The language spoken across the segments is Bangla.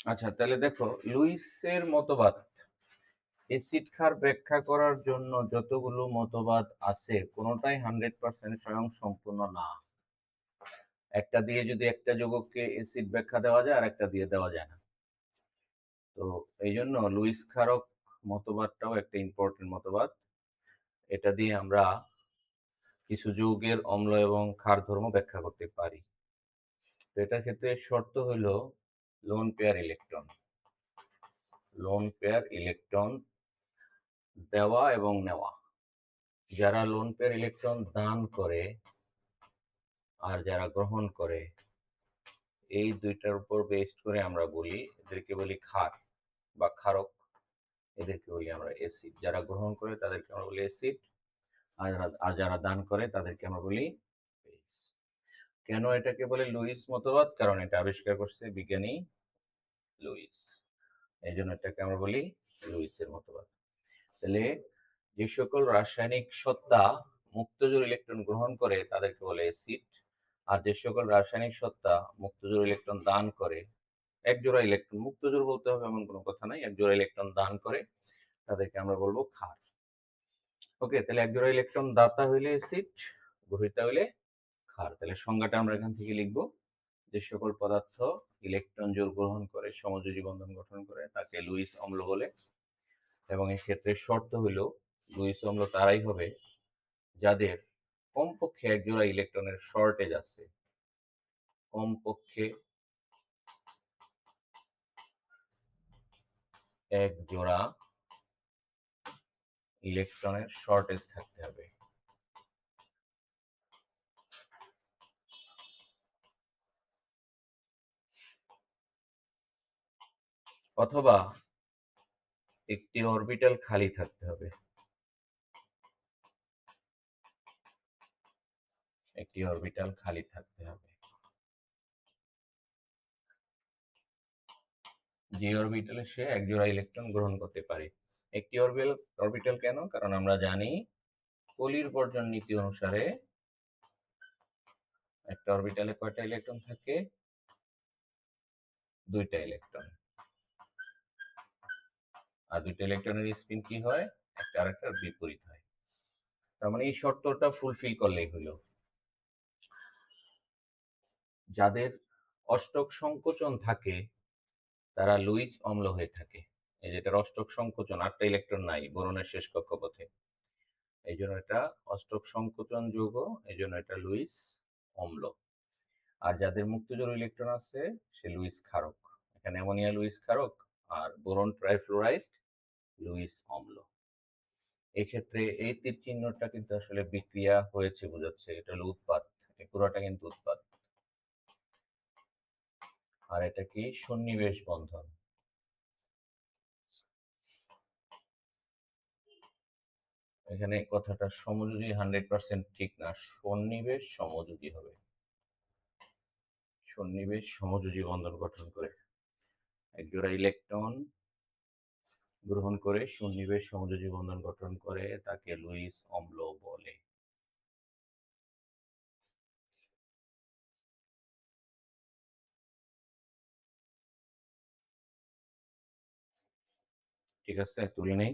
আচ্ছা, তাহলে দেখো, লুইসের মতবাদ, এসিড ক্ষার ব্যাখ্যা করার জন্য যতগুলো মতবাদ আছে কোনোটাই 100% স্বয়ং সম্পূর্ণ না। একটা দিয়ে যদি একটা যৌগকে এসিড ব্যাখ্যা দেওয়া যায় আর একটা দিয়ে দেওয়া যায় না। তো এই জন্য লুইস ক্ষারক মতবাদটাও একটা ইম্পর্টেন্ট মতবাদ। এটা দিয়ে আমরা কিছু যৌগের অম্ল এবং ক্ষার ধর্ম ব্যাখ্যা করতে পারি। তো এটার ক্ষেত্রে শর্ত হইল lone pair electron, lone pair electron দেওয়া এবং নেওয়া। যারা লোন পেয়ার ইলেকট্রন দান করে আর যারা গ্রহণ করে, এই দুইটার উপর বেস্ড করে আমরা বলি, এদেরকে বলি ক্ষার বা ক্ষারক, এদেরকে বলি আমরা অ্যাসিড। যারা গ্রহণ করে তাদেরকে আমরা বলি অ্যাসিড, আর যারা দান করে তাদেরকে আমরা বলি বেস। কেন এটাকে বলে লুইস মতবাদ? কারণ এটা আবিষ্কার করছে বিজ্ঞানী লুইস, এই জন্য এটাকে আমরা বলি লুইসের মতবাদ। তাহলে যে সকল রাসায়নিক সত্তা মুক্তজোড় ইলেকট্রন গ্রহণ করে তাদেরকে বলে অ্যাসিড, আর যে সকল রাসায়নিক সত্তা মুক্তজোড় ইলেকট্রন দান করে, এক জোড়া ইলেকট্রন, মুক্তজোড় বলতে হবে এমন কোনো কথা নাই, এক জোড়া ইলেকট্রন দান করে তাদেরকে আমরা বলবো ক্ষার। ওকে, তাহলে এক জোড়া ইলেকট্রন দাতা হইলে অ্যাসিড, গ্রহীতা হইলে ক্ষার। তাহলে সংজ্ঞাটা আমরা এখান থেকে লিখবো, যে সকল পদার্থ ইলেকট্রন জোড় গ্রহণ করে সমযোজী বন্ধন গঠন করে তাকে লুইস অম্ল বলে। এবং এই ক্ষেত্রে শর্ত হইল লুইস অম্ল তারাই হবে যাদের কমপক্ষে এক জোড়া ইলেকট্রনের শর্টেজ আছে, কমপক্ষে এক জোড়া ইলেকট্রনের শর্টেজ থাকতে হবে। অথবা একটি অরবিটাল খালি থাকতে হবে, একটি অরবিটাল খালি থাকতে হবে। যে অরবিটালে সে এক জোড়া ইলেকট্রন গ্রহণ করতে পারে। একটি অরবিটাল কেন? কারণ আমরা জানি পলির বর্জন নীতি অনুসারে একটা অরবিটালে কয়টা ইলেকট্রন থাকে? দুইটা ইলেকট্রন। আর দুইটা ইলেকট্রনের স্পিন কি হয়? একটা আরেকটার বিপরীত হয়। তার মানে এই শর্তটা ফুলফিল করলেই হলো। যাদের অষ্টক সংকোচন থাকে তারা লুইস অম্ল হয়ে থাকে। এই যেটার অষ্টক সংকোচন, 8টা ইলেকট্রন নাই বোরনের শেষ কক্ষপথে, এই জন্য এটা অষ্টক সংকোচন যৌগ, এই জন্য এটা লুইস অম্ল। আর যাদের মুক্তজোড় ইলেকট্রন আছে সে লুইস ক্ষারক। এখানে অ্যামোনিয়া লুইস ক্ষারক আর বোরন ট্রাইফ্লোরাইড লুইস অম্ল। এক্ষেত্রে এই তীর চিহ্নটা কিন্তু আসলে বিক্রিয়া হয়েছে বোঝাচ্ছে, এটা হলো উৎপাদ, এই পুরোটা কিন্তু উৎপাদ। আর এটা কি? সন্নিবেশ বন্ধন। এখানে কথাটা সমযোজী 100% ঠিক না, সন্নিবেশ সমযোজী হবে। সন্নিবেশ সমযোজী বন্ধন গঠন করে এক জোড়া ইলেকট্রন গ্রহণ করে সন্নিবেশ সমযোজী বন্ধন গঠন করে তাকে লুইস অম্ল বলে। ঠিক আছে, তুলে নেই।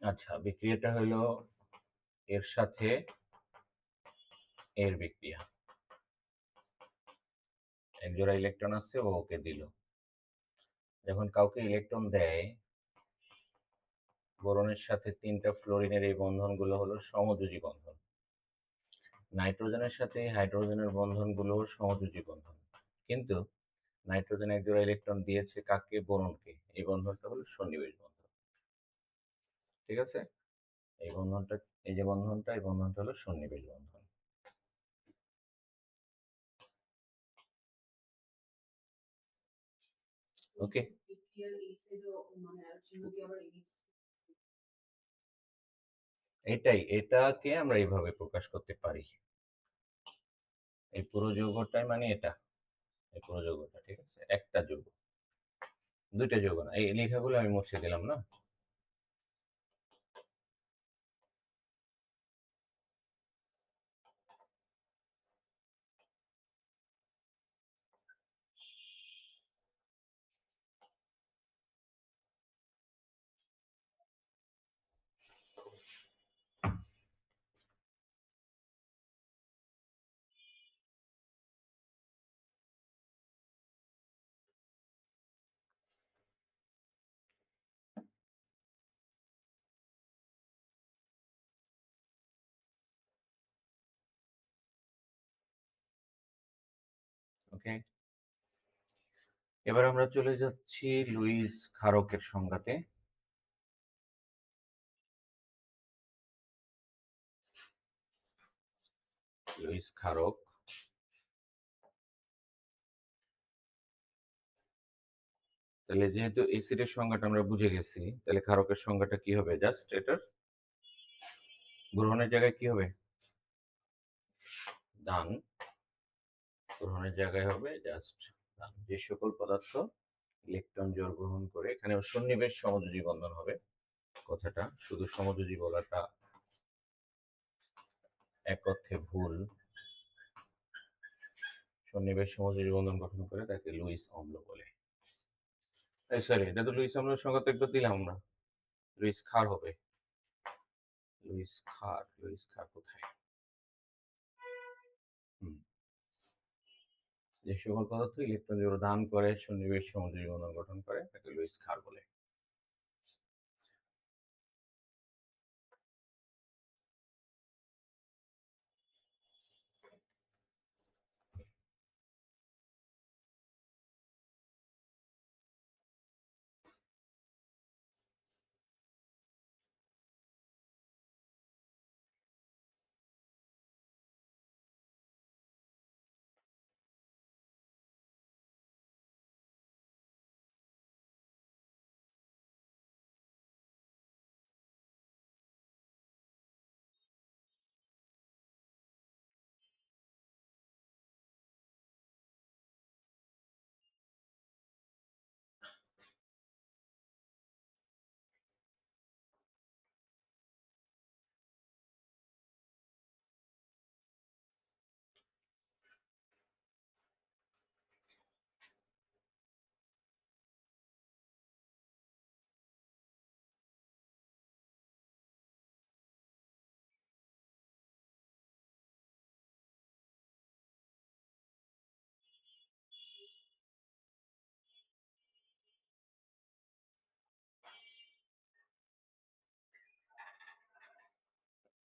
আচ্ছা, বিক্রিয়াটা হলো এর সাথে এর বিক্রিয়া। এক জোড়া ইলেকট্রন আছে, ও ওকে দিল। যখন কাউকে ইলেকট্রন দেয়, বোরনের সাথে 3টা ফ্লোরিনের এই বন্ধনগুলো হলো সমযোজী বন্ধন। নাইট্রোজেনের সাথে হাইড্রোজেনের বন্ধনগুলো সমযোজী বন্ধন। কিন্তু নাইট্রোজেন এক জোড়া ইলেকট্রন দিয়েছে কাকে? বোরনকে। এই বন্ধনটা হলো সন্নিবেশ বন্ধন। ঠিক আছে, এই বন্ধনটা, এই যে বন্ধনটা, এই বন্ধনটা হলো সন্নিবেশ বন্ধন। ওকে, এটাকে আমরা এইভাবে প্রকাশ করতে পারি। এই পুরো যৌগটাই মানে এটা, এই পুরো যৌগটা, ঠিক আছে, একটা যৌগ, দুইটা যৌগ না। এই লেখাগুলো আমি মুছে দিলাম না। ওকে, এবার আমরা চলে যাচ্ছি লুইস ক্ষারকের সংজ্ঞাতে। লুইস ক্ষারক, তাহলে যেহেতু অ্যাসিডের সংজ্ঞাটা আমরা বুঝে গেছি, তাহলে ক্ষারকের সংজ্ঞাটা কি হবে? জাস্ট এটার গ্রহণের জায়গায় কি হবে? দান। গ্রহণের জায়গায় হবে জাস্ট দান। যে সকল পদার্থ ইলেকট্রন জোড় গ্রহণ করে, এখানে সন্নিবেশ সমযোজী বন্ধন হবে। কথাটা শুধু সমযোজী বলাটা এক অর্থে ভুল। সন্নিবেশ সমযোজী বন্ধন গঠন করে তাকে লুইস অম্ল বলে। সরি, এটা তো লুইস অম্লের সংজ্ঞা তো একটু দিলাম আমরা। লুইস ক্ষার হবে। লুইস ক্ষার, লুইস ক্ষার কোথায়? যে সকল পদার্থ ইলেকট্রন জোড় দান করে সন্নিবেশ সমযোজী বন্ধন গঠন করে তাকে লুইস ক্ষার বলে।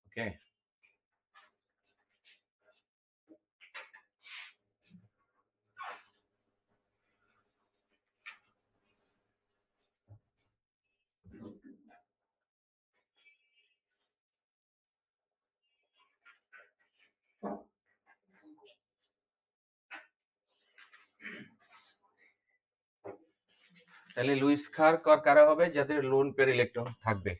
ওকে, তাহলে লুইস ক্ষার কারা হবে? যাদের লোন পেয়ার ইলেকট্রন থাকবে।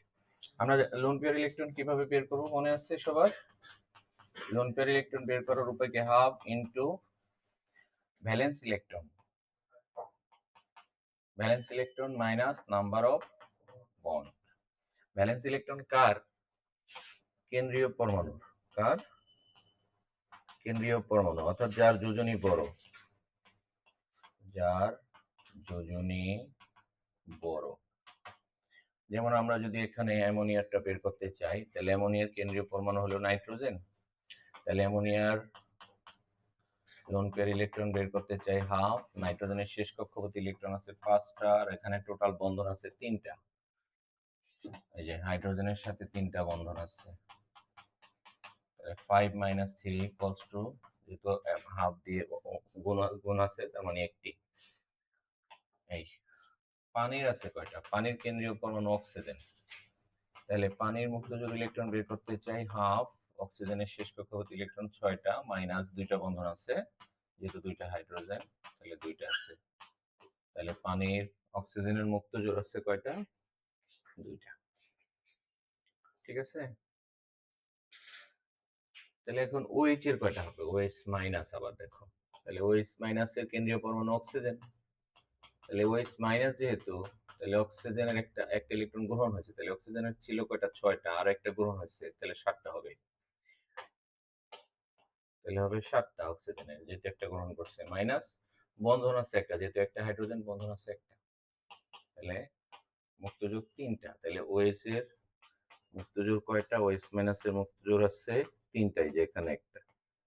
আমরা লোন পেয়ার ইলেকট্রন কিভাবে বের করব মনে আছে সবার? লোন পেয়ার ইলেকট্রন বের করার উপায় কি? Half into valence electron, valence electron minus number of bond. Valence electron কার? কেন্দ্রীয় পরমাণু। কার? কেন্দ্রীয় পরমাণু, অর্থাৎ যার যোজনী বড়, যার যোজনী বড়। যেমন আমরা যদি এখানে অ্যামোনিয়ারটা বের করতে চাই, তাহলে অ্যামোনিয়ার কেন্দ্রীয় পরমাণু হলো নাইট্রোজেন। তাহলে অ্যামোনিয়ার লোন পেয়ার ইলেকট্রন বের করতে চাই হাফ। নাইট্রোজেনের শেষ কক্ষপথে ইলেকট্রন আছে 5টা, আর এখানে টোটাল বন্ধন আছে 3টা। এই যে হাইড্রোজেনের সাথে 3টা বন্ধন আছে। 5 - 3 = যেহেতু হাফ দিয়ে গুণ আছে, তার মানে একটি। এই পানির আছে কয়টা? পানির কেন্দ্রীয় পরমাণু অক্সিজেন। তাহলে পানির মুক্ত জোড় ইলেকট্রন বের করতে চাই হাফ, অক্সিজেনের শেষ কক্ষপথ ইলেকট্রন 6টা, মাইনাস 2টা বন্ধন আছে, যেহেতু 2টা হাইড্রোজেন তাহলে 2টা আছে। তাহলে পানির অক্সিজেনের মুক্ত জোড় আছে কয়টা? 2টা। ঠিক আছে, তাহলে এখন OH এর কয়টা হবে? OH মাইনাস, আবার দেখো, তাহলে OH মাইনাসের কেন্দ্রীয় পরমাণু অক্সিজেন, তাহলে OH মাইনাস যেহেতু, তাহলে অক্সিজেনের একটা ইলেকট্রন গ্রহণ হয়েছে, তাহলে অক্সিজেনের ছিল কয়টা? 6টা, আর একটা গ্রহণ হয়েছে, তাহলে 7টা হবে। তাহলে হবে 7টা অক্সিজেনের, যেহেতু একটা গ্রহণ করছে, মাইনাস বন্ধন আছে একটা, যেহেতু একটা হাইড্রোজেন বন্ধন আছে একটা, তাহলে মুক্তজোড় 3টা। তাহলে OH এর মুক্তজোড় কয়টা? OH মাইনাসের মুক্তজোড় আছে 3টাই, যে এখানে একটা,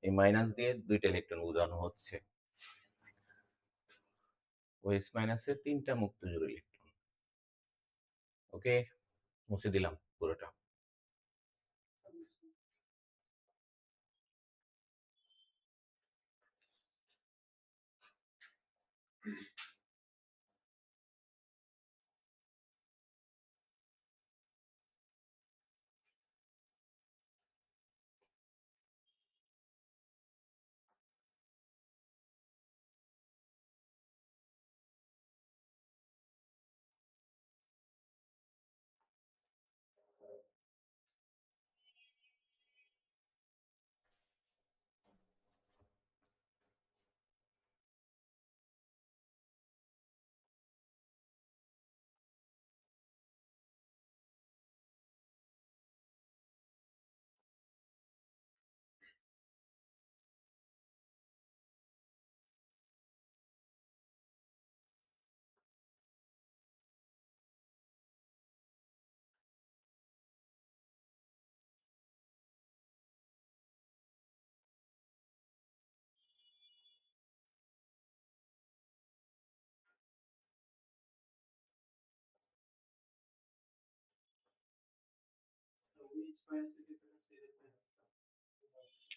এই মাইনাস দিয়ে 2টা ইলেকট্রন বোঝানো হচ্ছে। OH মাইনাসের 3টা মুক্তজোড় ইলেকট্রন। ওকে, মুছে দিলাম পুরোটা।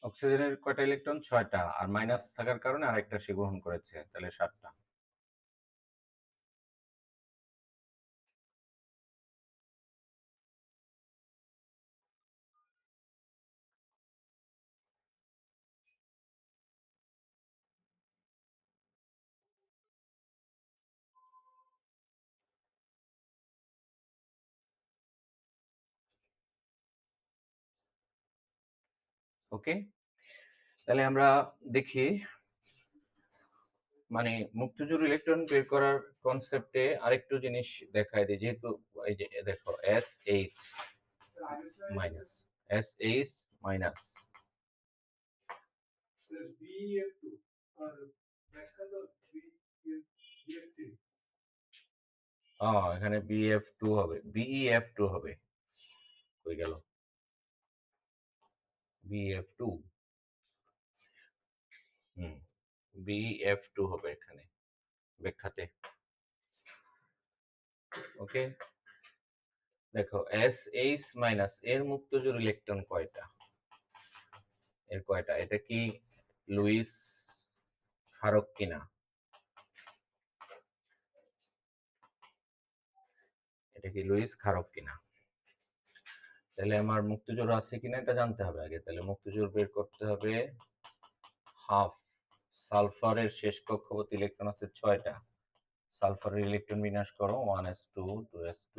অক্সিজেনের কয়টা ইলেকট্রন? 6টা, আর মাইনাস থাকার কারণে আরেকটা সে গ্রহণ করেছে, তাহলে 7টা। ওকে, তাহলে আমরা দেখি, মানে মুক্তজোড় ইলেকট্রন বের করার কনসেপ্টে আরেকটু জিনিস দেখায় দিই, যেহেতু এই যে দেখো SH মাইনাস, SH মাইনাস, এখানে BF2 হবে, BEF2 হবে, কই গেল BF2? হুম, BF2 হবে এখানে ব্যাখ্যাতে। ওকে, দেখো SH মাইনাস এর মুক্তজোড় ইলেকট্রন কয়টা? এর কয়টা? এটা কি লুইস ক্ষারক কিনা? এটা কি লুইস ক্ষারক কিনা? তাহলে আমার মুক্তজোড় আছে কিনা এটা জানতে হবে আগে। তাহলে মুক্তজোড় বের করতে হবে হাফ। সালফারের শেষ কক্ষপথ ইলেকট্রন আছে 6টা। সালফারের ইলেকট্রন বিন্যাস করো, 1s2 2s2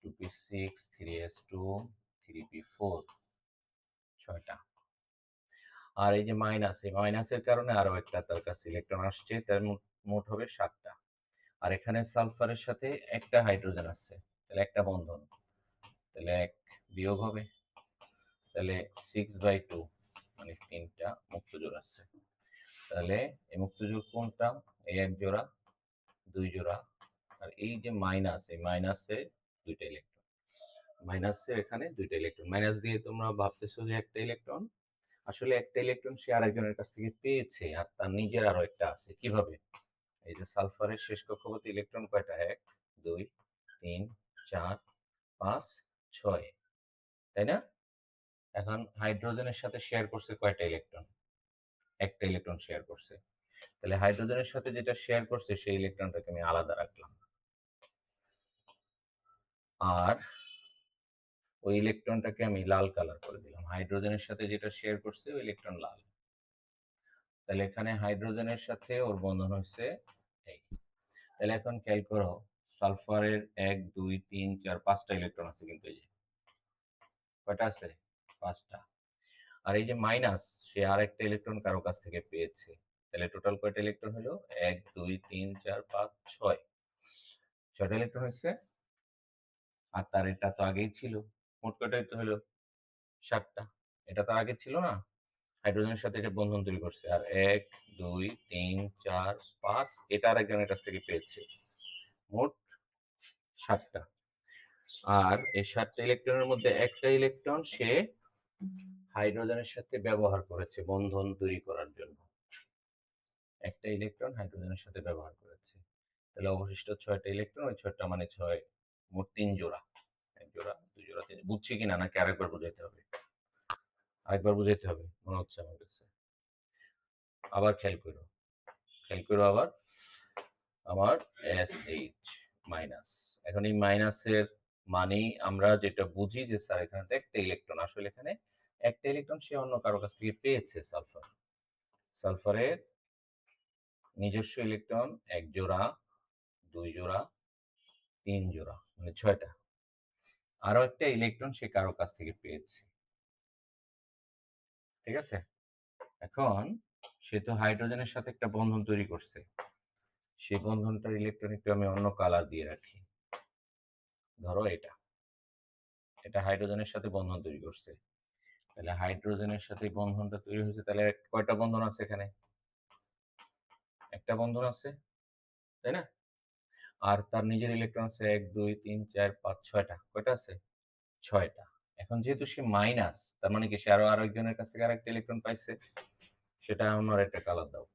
2p6 3s2 3p4, 6টা। আর এই যে মাইনাস, এই মাইনাসের কারণে আরো একটা তার কাছে ইলেকট্রন আসছে, তার মোট হবে 7টা। আর এখানে সালফারের সাথে একটা হাইড্রোজেন আছে, তাহলে একটা বন্ধন, তাহলে 1 বিয়োগ হবে, তাহলে 6/2, মানে 3টা মুক্তজোড় আছে। তাহলে এই মুক্তজোড় কোনটা? এই 1 জোড়া, 2 জোড়া, আর এই যে মাইনাস, এই মাইনাসে 2টা ইলেকট্রন, মাইনাসের এখানে 2টা ইলেকট্রন। মাইনাস দিয়ে তোমরা ভাবতেছো যে একটা ইলেকট্রন, আসলে একটা ইলেকট্রন সে আরেকজনের কাছ থেকে পেয়েছে, আর তার নিজের আরো একটা আছে। কিভাবে? এই যে সালফারের শেষ কক্ষপথ ইলেকট্রন কয়টা? 1 2 3 4 5 6, তাই না? এখন হাইড্রোজেনের সাথে শেয়ার করছে কয়টা ইলেকট্রন? একটা ইলেকট্রন শেয়ার করছে। তাহলে হাইড্রোজেনের সাথে যেটা শেয়ার করছে সেই ইলেকট্রনটাকে আমি আলাদা রাখলাম, আর ওই ইলেকট্রনটাকে আমি লাল কালার করে দিলাম। হাইড্রোজেনের সাথে যেটা শেয়ার করছে ওই ইলেকট্রন লাল। তাহলে এখানে হাইড্রোজেনের সাথে ওর বন্ধন হচ্ছে এই। তাহলে এখন খেয়াল করো, সালফারের 1 2 3 4 5টা ইলেকট্রন আছে, কিন্তু এই যে কয়টা আছে? 5টা। আর এই যে মাইনাস, সে আর একটা ইলেকট্রন কারো কাছ থেকে পেয়েছে। তাহলে টোটাল কয়টা ইলেকট্রন হলো? 1 2 3 4 5 6, 6টা ইলেকট্রন হচ্ছে। আর তার এটা তো আগেই ছিল। মোট কয়টাই তো হলো? 7টা। এটা তো আগে ছিল না, হাইড্রোজেনের সাথে এটা বন্ধন তৈরি করছে। আর 1 2 3 4 5 এটা আরেকজনের কাছ থেকে পেয়েছে। মোট 7টা। আর এই 7টা ইলেকট্রনের মধ্যে একটা ইলেকট্রন সে হাইড্রোজেনের সাথে ব্যবহার করেছে বন্ধন তৈরি করার জন্য। একটা ইলেকট্রন হাইড্রোজেনের সাথে ব্যবহার করেছে। তাহলে অবশিষ্ট 6টা ইলেকট্রন, ওই 6টা মানে 6, মোট 3 জোড়া। 1 জোড়া 2 জোড়া 3। বুঝছি কিনা নাকি আরেকবার বুঝাইতে হবে? আরেকবার বুঝাইতে হবে মনে হচ্ছে আমার কাছে। আবার খেয়াল করো, খেয়াল করো আবার। আমার SH মাইনাস। এখন এই মাইনাসের মানেই আমরা যেটা বুঝি যে স্যার এখানে তো একটা ইলেকট্রন, আসলে এখানে একটা ইলেকট্রন সে অন্য কারো কাছ থেকে পেয়েছে। সালফার, সালফারের নিজস্ব ইলেকট্রন 1 জোড়া 2 জোড়া 3 জোড়া, মানে 6টা। আরো একটা ইলেকট্রন সে কারো কাছ থেকে পেয়েছে। ঠিক আছে? এখন সে তো হাইড্রোজেনের সাথে একটা বন্ধন তৈরি করছে। সেই বন্ধনটার ইলেকট্রন একটু আমি অন্য কালার দিয়ে রাখি। ধরো এটা, এটা হাইড্রোজেনের সাথে বন্ধন তৈরি করছে। তাহলে হাইড্রোজেনের সাথে বন্ধনটা তৈরি হয়েছে, তাহলে কয়টা বন্ধন আছে এখানে? একটা বন্ধন আছে, তাই না? আর তার নিজের ইলেকট্রন আছে 1 2 3 4 5 6টা। কয়টা আছে? 6টা। এখন যেহেতু সে মাইনাস, তার মানে কি সে আরো একজনের কাছ থেকে আরেকটা ইলেকট্রন পাইছে। সেটা আমার একটা কালার দাও।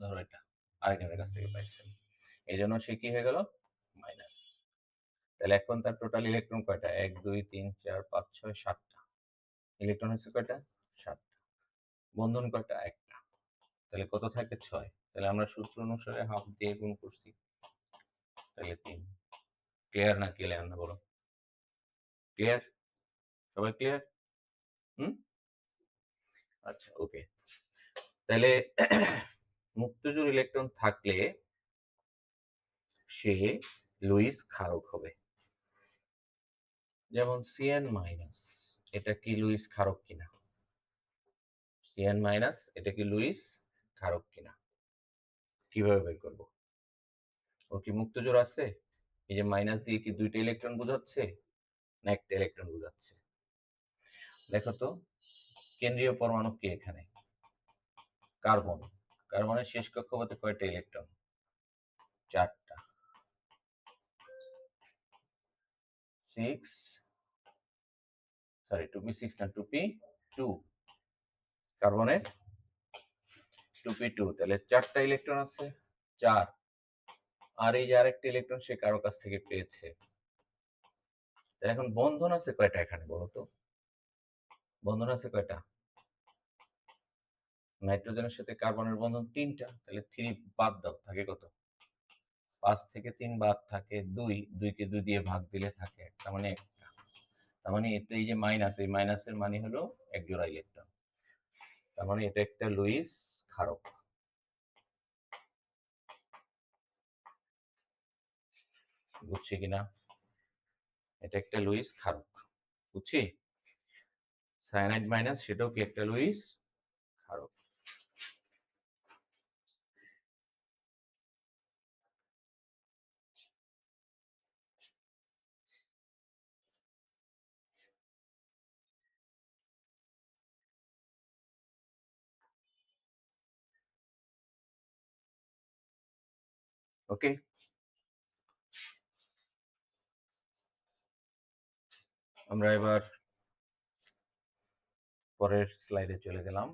ধরো এটা আরেকজনের কাছ থেকে পাইছে, এই জন্য সে কি হয়ে গেল? মাইনাস। তাহলে এখন তার টোটাল ইলেকট্রন কয়টা? 1 2 3 4 5 6 7টা ইলেকট্রন হচ্ছে। কয়টা? 7টা। বন্ধন কয়টা? একটা। তাহলে কত থাকে? 6। তাহলে আমরা সূত্র অনুসারে হাফ দিয়ে গুণ করছি, তাহলে 3। ক্লিয়ার না ক্লিয়ার না বলো? ক্লিয়ার? সবাই ক্লিয়ার? হুম, আচ্ছা ওকে। তাহলে মুক্তজোড় ইলেকট্রন থাকলে সে লুইস ক্ষারক হবে। যেমন Cn মাইনাস, এটা কি লুইস ক্ষারক কিনা? Cn মাইনাস এটা কি লুইস ক্ষারক কিনা কিভাবে বের করব? ওর কি মুক্তজোড় আছে? এই যে মাইনাস দিয়ে কি দুইটা ইলেকট্রন বোঝাচ্ছে না একটা ইলেকট্রন বোঝাচ্ছে? দেখো তো, কেন্দ্রীয় পরমাণু কি এখানে? কার্বন। কার্বনের শেষ কক্ষপথে কয়টা ইলেকট্রন? 4টা। 6, সরি 2p6 না 2p2। কার্বনের 2p2, তাহলে 4টা ইলেকট্রন আছে। 4। আর এই যে আরেকটা ইলেকট্রন সে কারো কাছ থেকে পেয়েছে। তাহলে এখন বন্ধন আছে কয়টা এখানে বলো তো? বন্ধন আছে কয়টা? নাইট্রোজেনের সাথে কার্বনের বন্ধন 3টা, তাহলে 3 বাদ দাও, থাকে কত? 5 থেকে 3 বাদ থাকে 2, 2 কে 2 দিয়ে ভাগ দিলে থাকে একটা, মানে একটা। তার মানে এটা এই যে মাইনাস, এই মাইনাসের মানে হলো এক জোড়া ইলেকট্রন। তার মানে এটা একটা লুইস ক্ষারক। বুঝছি কিনা? এটা একটা লুইস ক্ষারক, বুঝছি? সায়ানাইড মাইনাস সেটাও কি একটা লুইস ক্ষারক। ওকে, আমরা এবার পরের স্লাইডে চলে গেলাম।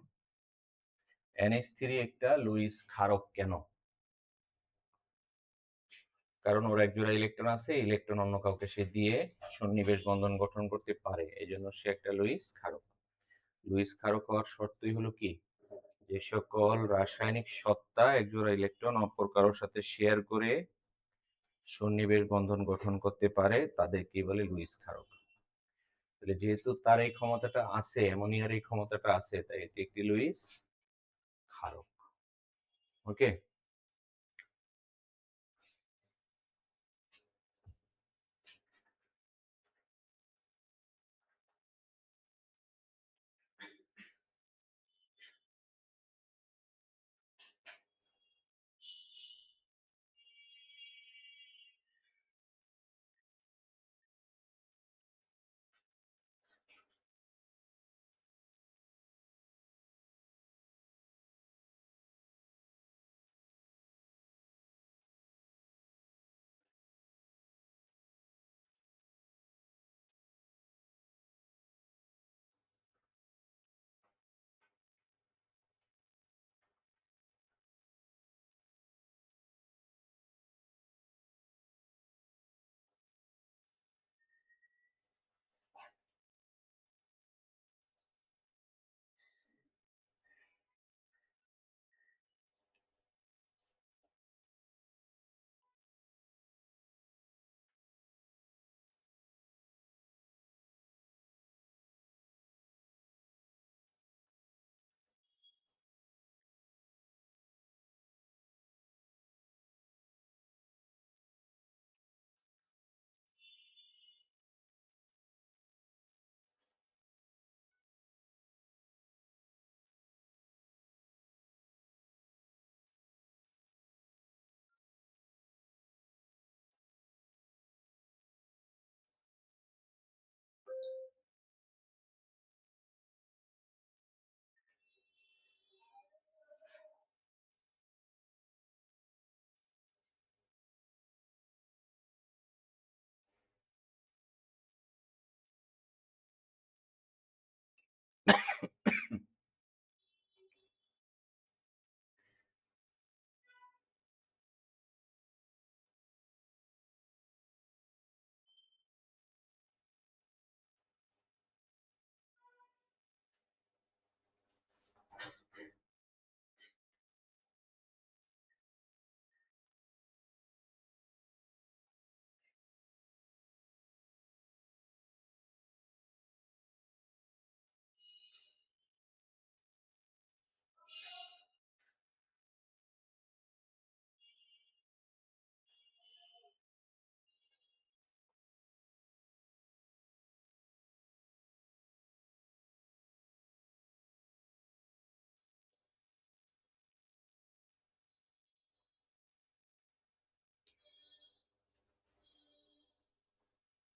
NH3 একটা লুইস ক্ষারক কেন? কারণ ওর এক জোড়া ইলেকট্রন আছে, ইলেকট্রন অন্য কাউকে সে দিয়ে সন্নিবেশ বন্ধন গঠন করতে পারে, এই জন্য সে একটা লুইস ক্ষারক। লুইস ক্ষারক হওয়ার শর্তই হলো কি? যে সকল রাসায়নিক সত্তা একজোড়া ইলেকট্রন অপর কারোর সাথে শেয়ার করে সন্নিবেশ বন্ধন গঠন করতে পারে তাদের কি বলে লুইস ক্ষারক। তাহলে যেহেতু তার এই ক্ষমতাটা আছে, অ্যামোনিয়ার এই ক্ষমতাটা আছে, তাই এটি একটি লুইস ক্ষারক। ওকে,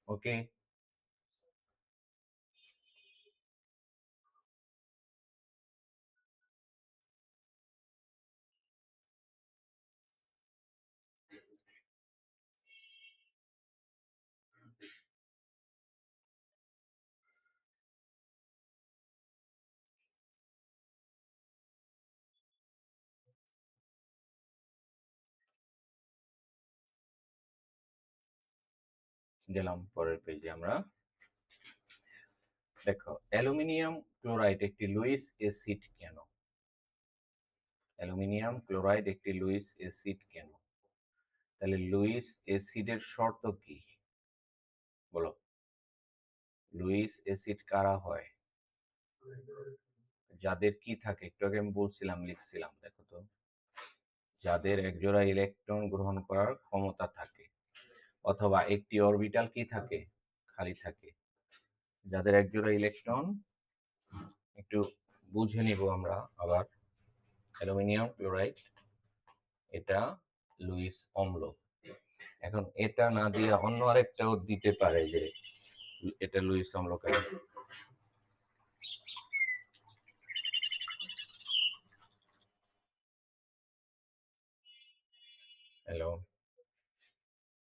ওকে, গেলাম পরের পেজে আমরা। দেখো, অ্যালুমিনিয়াম ক্লোরাইড একটি লুইস অ্যাসিড কেন? অ্যালুমিনিয়াম ক্লোরাইড একটি লুইস অ্যাসিড কেন? তাহলে লুইস অ্যাসিডের শর্ত কি বলো? লুইস অ্যাসিড কারা হয়? যাদের কি থাকে, একটু আগে আমি বলছিলাম, লিখছিলাম, দেখো তো, যাদের একজোড়া ইলেকট্রন গ্রহণ করার ক্ষমতা থাকে অথবা একটি অরবিটাল কি থাকে, খালি থাকে। যাদের একজোড়া ইলেকট্রন, একটু বুঝে নিব আমরা আবার। অ্যালুমিনিয়াম ক্লোরাইড এটা লুইস অম্ল। এখন এটা না দিয়ে অন্য আরেকটাও দিতে পারে যে এটা লুইস অম্ল কেন। হ্যালো,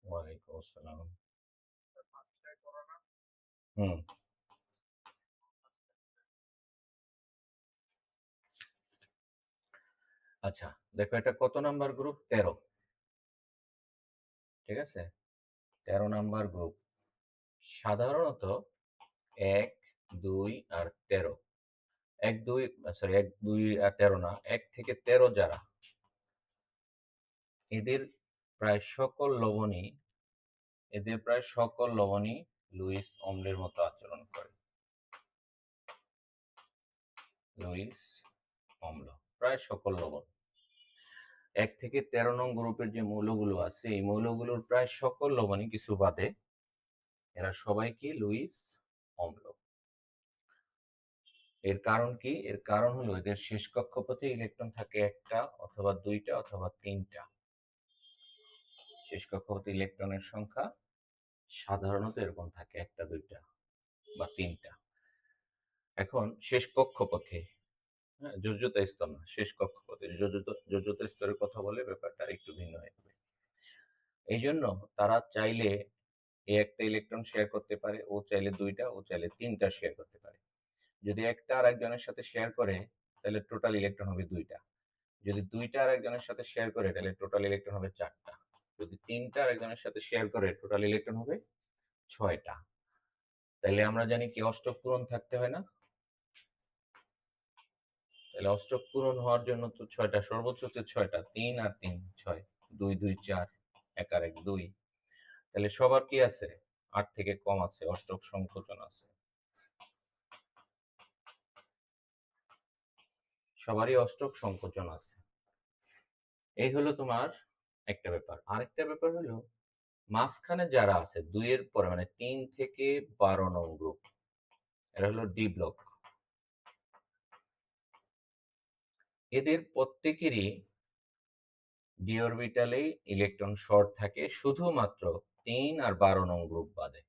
ওয়ালাইকুম আসসালাম। হুম, আচ্ছা, দেখো এটা কত নাম্বার গ্রুপ? 13। ঠিক আছে, 13 নাম্বার গ্রুপ। সাধারণত 1, 2 আর 13 এক দুই আর 13 না, 1 থেকে 13 যারা, এদের প্রায় সকল লবণই লুইস অম্লের মতো আচরণ করে। লুইস অম্ল, প্রায় সকল লবণ। 1 থেকে 13 নং গ্রুপের যে মৌলগুলো আছে, এই মৌলগুলোর প্রায় সকল লবণই, কিছু বাদে, এরা সবাই কি লুইস অম্ল। এর কারণ কি? এর কারণ হলো এদের শেষ কক্ষপথে ইলেকট্রন থাকে একটা অথবা দুইটা অথবা তিনটা। শেষ কক্ষপথে ইলেকট্রনের সংখ্যা সাধারণত এরকম থাকে একটা, দুইটা বা তিনটা। এখন শেষ কক্ষপথে, হ্যাঁ, যোজ্যতা স্তর না, শেষ কক্ষপথে। যোজ্যতা স্তরের কথা বলে ব্যাপারটা একটু ভিন্ন হয়ে যাবে। এই জন্য তারা চাইলে একটা ইলেকট্রন শেয়ার করতে পারে, ও চাইলে দুইটা, ও চাইলে তিনটা শেয়ার করতে পারে। যদি একটা আর একজনের সাথে শেয়ার করে, তাহলে টোটাল ইলেকট্রন হবে দুইটা। যদি দুইটা আর একজনের সাথে শেয়ার করে, তাহলে টোটাল ইলেকট্রন হবে চারটা। যদি তিনটা আর একজনের সাথে শেয়ার করে, টোটাল ইলেকট্রন হবে ছয়টা। তাইলে আমরা জানি কি অষ্টক পূরণ থাকতে হয় না? তাহলে অষ্টক পূরণ হওয়ার জন্য তো ছয়টা, সর্বোচ্চ হচ্ছে ছয়টা। 3 আর 3 6, 2 2 4, 1 আর 1 2। তাহলে সবার কি আছে? 8 থেকে কম আছে, অষ্টক সংকোচন আছে। সবারই অষ্টক সংকোচন আছে। এই হলো তোমার একটা ব্যাপার। আরেকটা ব্যাপার হলো মাঝখানে যারা আছে 2 এর পরে, মানে 3 থেকে 12 নং গ্রুপ, এরা হলো ডি ব্লক। এদের প্রত্যেকেরই ডি অরবিটালে ইলেকট্রন শর্ট থাকে, শুধুমাত্র 3 আর 12 নং গ্রুপ বাদে।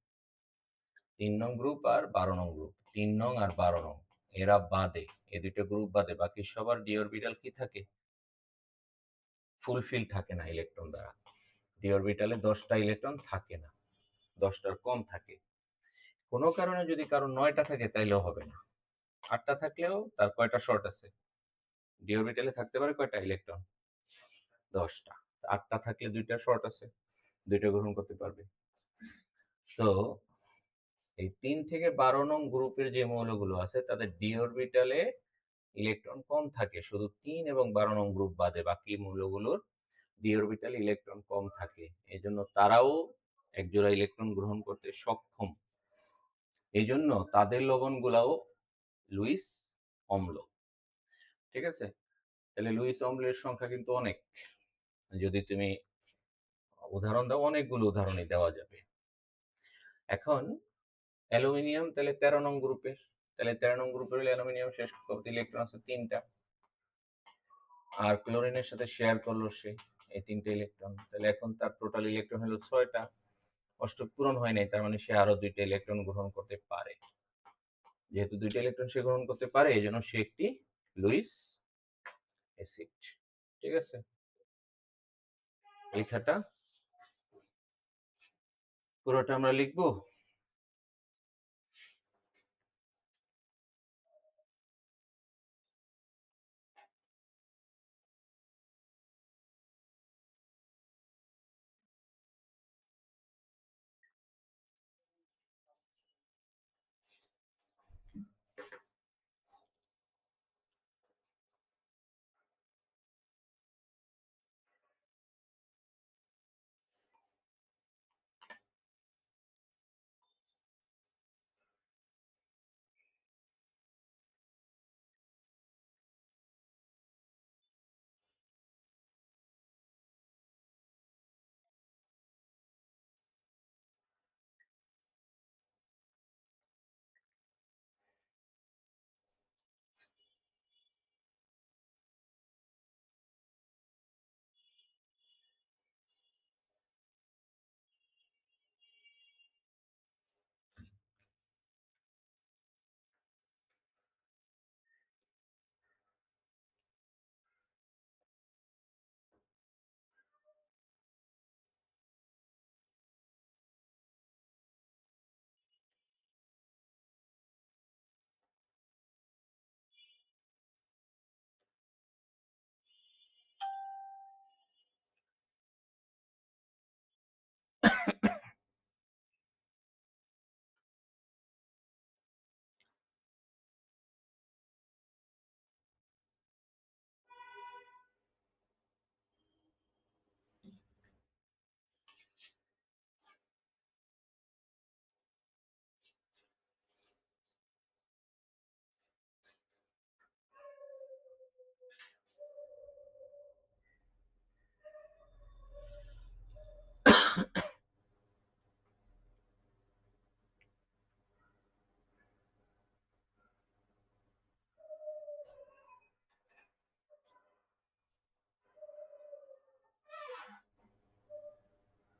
3 নং গ্রুপ আর 12 নং গ্রুপ, 3 নং আর 12 নং, এরা বাদে, এই দুটো গ্রুপ বাদে বাকি সবার ডি অরবিটাল কি থাকে? ফুলফিল থাকে না ইলেকট্রন দ্বারা। ডি অরবিটালে 10টা ইলেকট্রন থাকে না, 10টার কম থাকে। কোনো কারণে যদি কারো 9টা থাকে তাইলেও হবে না। 8টা থাকলেও তার কয়টা শর্ট আছে? ডি অরবিটালে থাকতে পারে কয়টা ইলেকট্রন? 10টা। 8টা থাকলে 2টা শর্ট আছে, 2টা গ্রহণ করতে পারবে। তো এই 3 থেকে 12 নং গ্রুপের যে মৌলগুলো আছে, তাদের ডি অরবিটালে ইলেকট্রন কম থাকে, শুধু 3 এবং 12 নং গ্রুপ বাদে বাকি মৌলগুলোর ডি অরবিটালে ইলেকট্রন কম থাকে। এই জন্য তারাও একজোড়া ইলেকট্রন গ্রহণ করতে সক্ষম। এই জন্য তাদের লবণগুলাও লুইস অম্ল। ঠিক আছে? তাহলে লুইস অম্লের সংখ্যা কিন্তু অনেক। যদি তুমি উদাহরণ দাও, অনেকগুলো উদাহরণই দেওয়া যাবে। এখন অ্যালুমিনিয়াম তাহলে 13 নং গ্রুপের, তাহলে 13 নং গ্রুপের হলে অ্যালুমিনিয়াম শেষ কক্ষপথে ইলেকট্রন আছে 3টা, আর ক্লোরিনের সাথে শেয়ার করলো সে এই 3টে ইলেকট্রন, তাহলে এখন তার টোটাল ইলেকট্রন হলো 6টা। অষ্টক পূরণ হয় নাই, তার মানে সে আরো 2টা ইলেকট্রন গ্রহণ করতে পারে। যেহেতু 2টা ইলেকট্রন সে গ্রহণ করতে পারে, এই জন্য সে একটি লুইস অ্যাসিড। ঠিক আছে? লেখাটা পুরোটা আমরা লিখবো।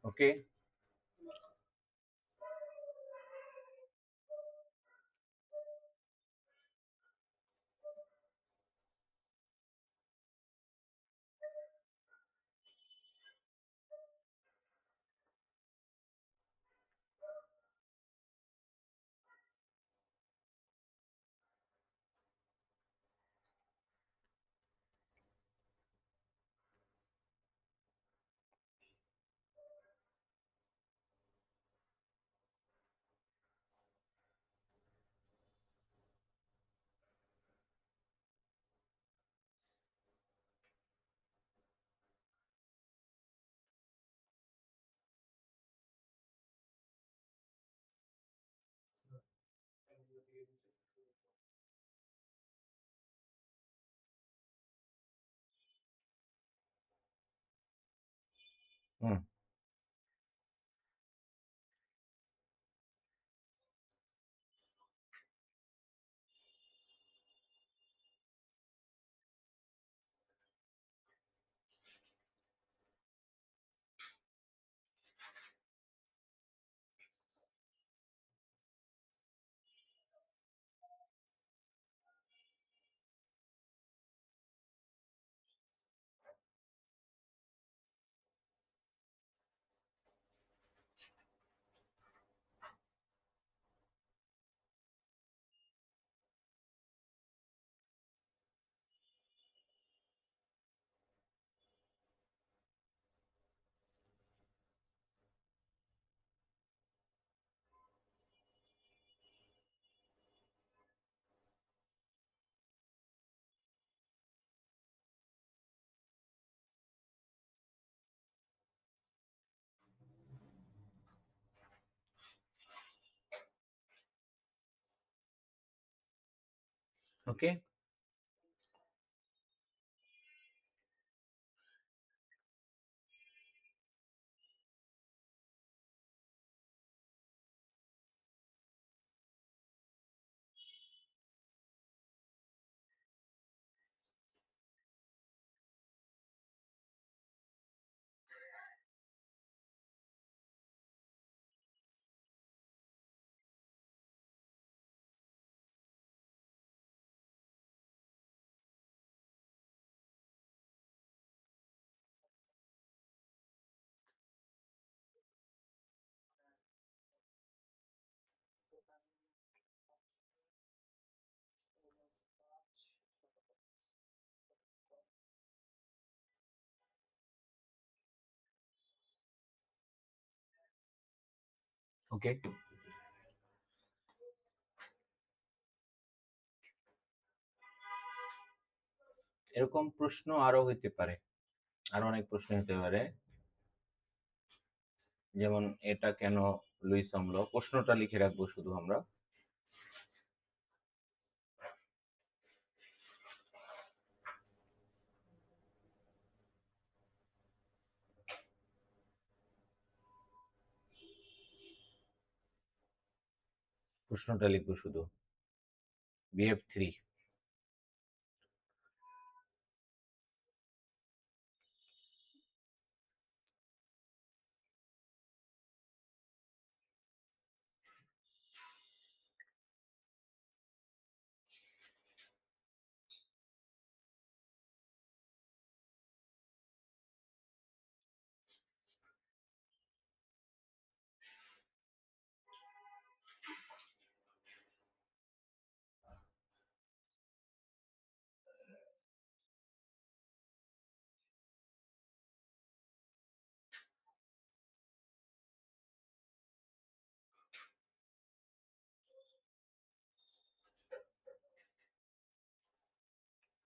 ওকে, হুম, ওকে। ওকে, এরকম প্রশ্ন আরো হইতে পারে, আরো অনেক প্রশ্ন হতে পারে। যেমন এটা কেন লুইস আমলো, প্রশ্নটা লিখে রাখবো শুধু আমরা। প্রশ্নটা লিখবো শুধু BF3।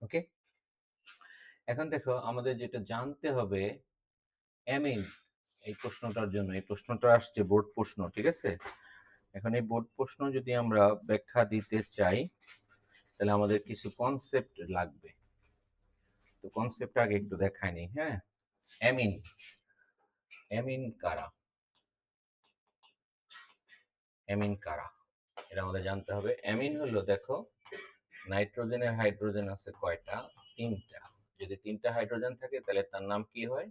ওকে, এখন দেখো আমাদের যেটা জানতে হবে, অ্যামিন, এই প্রশ্নটার জন্য, এই প্রশ্নটা আসছে বোর্ড প্রশ্ন, ঠিক আছে। এখন এই বোর্ড প্রশ্ন যদি আমরা ব্যাখ্যা দিতে চাই, তাহলে আমাদের কিছু কনসেপ্ট লাগবে। তো কনসেপ্ট আগে একটু দেখাই নি, হ্যাঁ। অ্যামিন, অ্যামিন কারা, অ্যামিন কারা, এটা আমাদের জানতে হবে। অ্যামিন হলো, দেখো, নাইট্রোজেনের হাইড্রোজেন আছে কয়টা? তিনটা। যদি তিনটা হাইড্রোজেন থাকে তাহলে তার নাম কি হয়?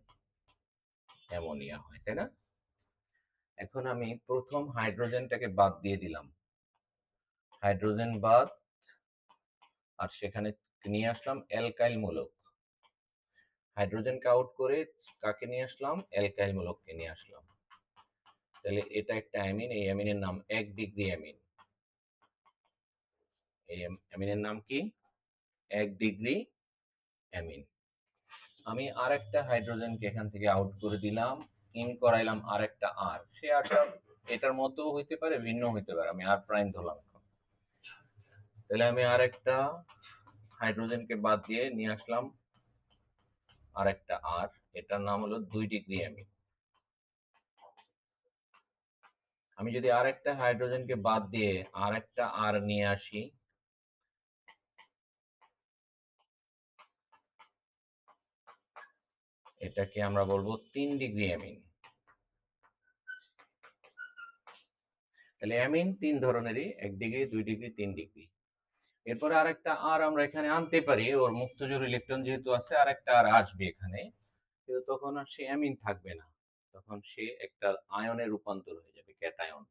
অ্যামোনিয়া হয়, তাই না? এখন আমি প্রথম হাইড্রোজেনটাকে বাদ দিয়ে দিলাম, হাইড্রোজেন বাদ, আর সেখানে নিয়ে আসলাম অ্যালকাইল মূলক। হাইড্রোজেনকে আউট করে কাকে নিয়ে আসলাম? অ্যালকাইল মূলককে নিয়ে আসলাম। তাহলে এটা একটা অ্যামিন, এই অ্যামিনের নাম 1 ডিগ্রি অ্যামিন। এই অ্যামিনের নাম কি? 1 ডিগ্রি অ্যামিন। আমি আর একটা হাইড্রোজেনকে এখান থেকে আউট করে দিলাম, ইন করাইলাম আর একটা আর। সে আরটা এটার মতো হইতে পারে, ভিন্ন হইতে পারে, আমি আর প্রাইম ধরলাম এখন। তাহলে আমি আর একটা হাইড্রোজেনকে বাদ দিয়ে নিয়ে আসলাম আর একটা আর, এটার নাম হলো 2 ডিগ্রি অ্যামিন। আমি যদি আর একটা হাইড্রোজেনকে বাদ দিয়ে আর একটা আর নিয়ে আসি, এটাকে আমরা বলবো 3 ডিগ্রি অ্যামিন। তাহলে অ্যামিন 3 ধরনেরই, 1 ডিগ্রি, 2 ডিগ্রি, 3 ডিগ্রি। এরপরে আরেকটা আর আমরা এখানে আনতে পারি, ওর মুক্ত জোড় ইলেকট্রন যেহেতু আছে আরেকটা আর আসবে এখানে, কিন্তু তখন আর সে অ্যামিন থাকবে না, তখন সে একটা আয়নে রূপান্তর হয়ে যাবে, ক্যাটায়ন।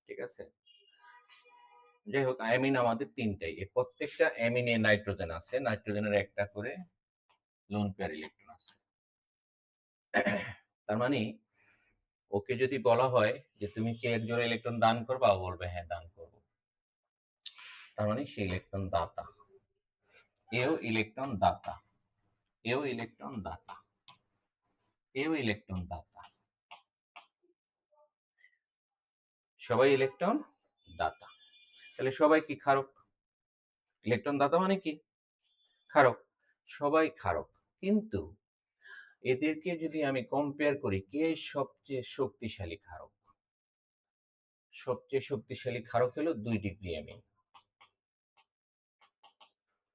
ঠিক আছে? যাই হোক, অ্যামিন আমাদের 3টাই, এই প্রত্যেকটা অ্যামিনে নাইট্রোজেন আছে, নাইট্রোজেনের একটা করে লোন পেয়ার ইলেকট্রন আছে। তার মানে ওকে যদি বলা হয় যে তুমি কি এক জোড়া ইলেকট্রন দান করবা, ও বলবে হ্যাঁ দান করবো। তার মানে সে ইলেকট্রন দাতা, এও ইলেকট্রন দাতা, এও ইলেকট্রন দাতা, এও ইলেকট্রন দাতা, সবাই ইলেকট্রন দাতা। তাহলে সবাই কি ক্ষারক? ইলেকট্রন দাতা মানে কি? ক্ষারক। সবাই ক্ষারক, কিন্তু এদেরকে যদি আমি কম্পেয়ার করি, কে সবচেয়ে শক্তিশালী ক্ষারক? সবচেয়ে শক্তিশালী ক্ষারক হলো 2 ডিগ্রি অ্যামিন।